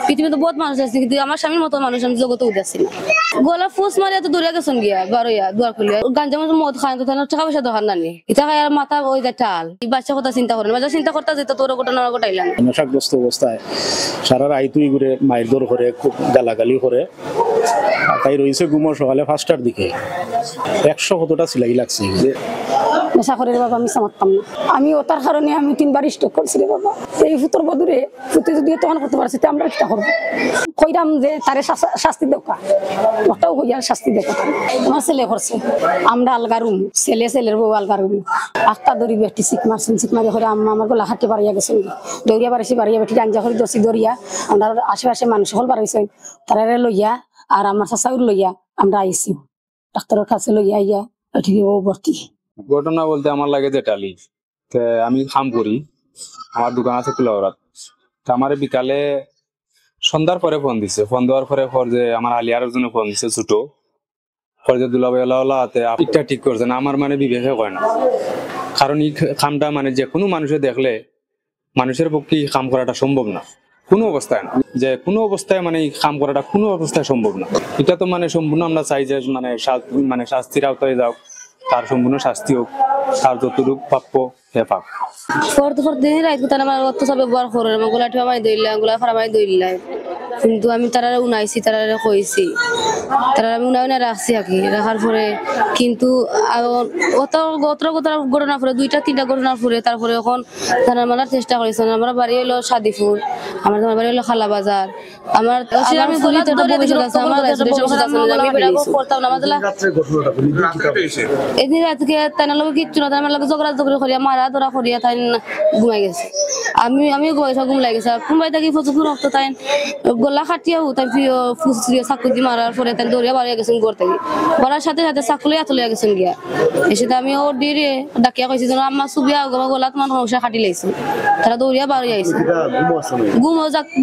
পৃথিবীতে বহুত মানুষ আছে কিন্তু আমার স্বামীর মতো মানুষ আমি জগতে উঠেছি না। গলা ফুস মারি এত দূরে গেছেন গিয়া বারোয়া দুয়ার খুলিয়া গাঞ্জা মতো মদ খায় তো টাকা পয়সা দোকান নানি এটা খায় আর মাথা ওই যে টাল বাচ্চা কথা চিন্তা করেন বাচ্চা চিন্তা করতে যেত তোর ঘটনা ঘটাইলাম নেশাগ্রস্ত অবস্থায় সারা রাইতুই ঘুরে মাইরদর করে খুব গালাগালি করে তাই রয়েছে ঘুমোর সকালে 5টার দিকে 100 কতটা সিলাই লাগছে নেশা করে বাবা আমি সামর্থ্যম না আমি ওটার কারণে আমি 3বার স্ট্রোক করছি রে বাবা এই ফুতর বদুরে ফুতে যদি তখন করতে পারছি তে আমরা কিটা করব কইরাম যে তারে শাস্তি দরকার ওটাও হইয়া শাস্তি দেখা আমার ছেলে করছে আমরা আলগা রুম ছেলের বউ আলগা রুম আটটা দড়ি বেটি সিক মারি করে আম্মা আমার গলা হাঁটতে পারিয়া গেছে দৌড়িয়া বাড়িয়া বেটি গাঞ্জা করে দছি দরিয়া আমরা আশেপাশে মানুষ হল বাড়াইছে তারারে লইয়া আর আমার শাশুড় লইয়া আমরা আইছি ডাক্তারের কাছে লইয়া আইয়া এটি ও ভর্তি ঘটনা বলতে আমার লাগে যে টালি আমি কাম করি আমার দোকান আছে কুলাওড়াত আমার বিকালে সন্ধ্যার পরে ফোন দিছে ফোন দেওয়ার পর যে আমার আলিয়ার জন্য ফোন দিছে ছোট পরে যে দুলাবেলা হাতে আপনিটা ঠিক করছে না আমার মানে বিবেকে হয় না কারণ এই কামটা মানে যে কোনো মানুষে দেখলে মানুষের পক্ষে কাম করাটা সম্ভব না কোনো অবস্থায় না যে কোনো অবস্থায় মানে এই কাম করাটা কোনো অবস্থায় সম্ভব না এটা তো মানে সম্পূর্ণ আমরা চাই যে মানে শাস্তির আওতায় যাও তার সম্পূর্ণ শাস্তি হোক তার যতটুকু প্রাপ্য হে পাক দিন রাত আমার অত সব ব্যবহার করে আমার গোলা ঠেয়া মারি দইলাম গোলা খারাপ মারি দইলাম কিন্তু আমি তারা উনাইছি তারা কইছি তারা আমি উনাই রাখছি আর কি রাখার পরে কিন্তু অত ঘটনা পরে 2টা-3টা ঘটনার পরে তারপরে এখন তারা মানার চেষ্টা করেছেন আমার বাড়ি হলো সাদিপুর আমার বাড়ি হলো খালা বাজার আমার আমি বলি তো এদিন রাতকে তাইনার লগে কিচ্ছু না আমার লগে ঝগড়া করিয়া মারা ধরা করিয়া তাই ঘুমাই গেছে আমি ঘুম লাগে গেছে ঘুমাই থাকি প্রচুর রক্ত তাই গলা খাটিয়াও তাই চাকু দিয়ে মারার পরে তাই দৌড়িয়া বাড়িয়া গেছেন ঘর থেকে বাড়ার সাথে সাথে চাকু লিয়া তুলিয়া গেছেন গিয়া এসে আমি ও দিয়ে ডাকিয়া কইছি যেন আমার সুবিয়া গলাত মান সমস্যা খাটি লাইছে তারা দৌড়িয়া বাড়িয়া আইছে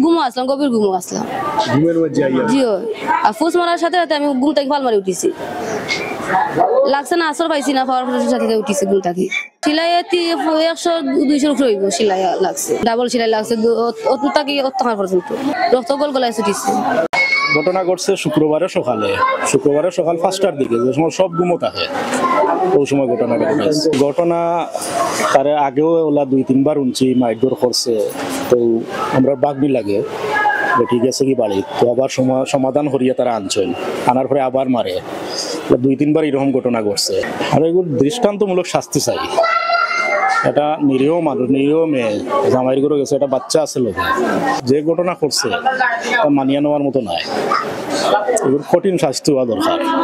ঘুমো আসলাম গভীর ঘুমো আসলাম জিও আর ফুস মারার সাথে সাথে আমি ঘুম থেকে ফাল মারি উঠিছি লাগছে না আসর পাইছি না পাওয়ার সাথে উঠিছি ঘুম থেকে সিলাই 100-200 উপরে হইব সিলাই লাগছে ডাবল সিলাই লাগছে অতটাকে অত্যাচার পর্যন্ত রক্ত গোল গলায় ছুটিছে ঘটনা ঘটছে শুক্রবারে সকাল 5টার দিকে যে সময় সব ঘুমো থাকে ওই সময় ঘটনা তার আগেও ওলা 2-3বার উনছি মাইডোর করছে তো আমরা বাগবি লাগে ঠিক আছে কি বাড়ি তো আবার সমাধান করিয়া তারা আনছেন আনার পরে আবার মারে 2-3বার এরকম ঘটনা ঘটছে আর এগুলো দৃষ্টান্তমূলক শাস্তি চাই এটা নিরীহ মানুষ নিরীহ মেয়ে জামাইর করে গেছে একটা বাচ্চা আছে লোকে যে ঘটনা করছে তা মানিয়ে নেওয়ার মতো নয় এগুলো কঠিন শাস্তি হওয়া দরকার।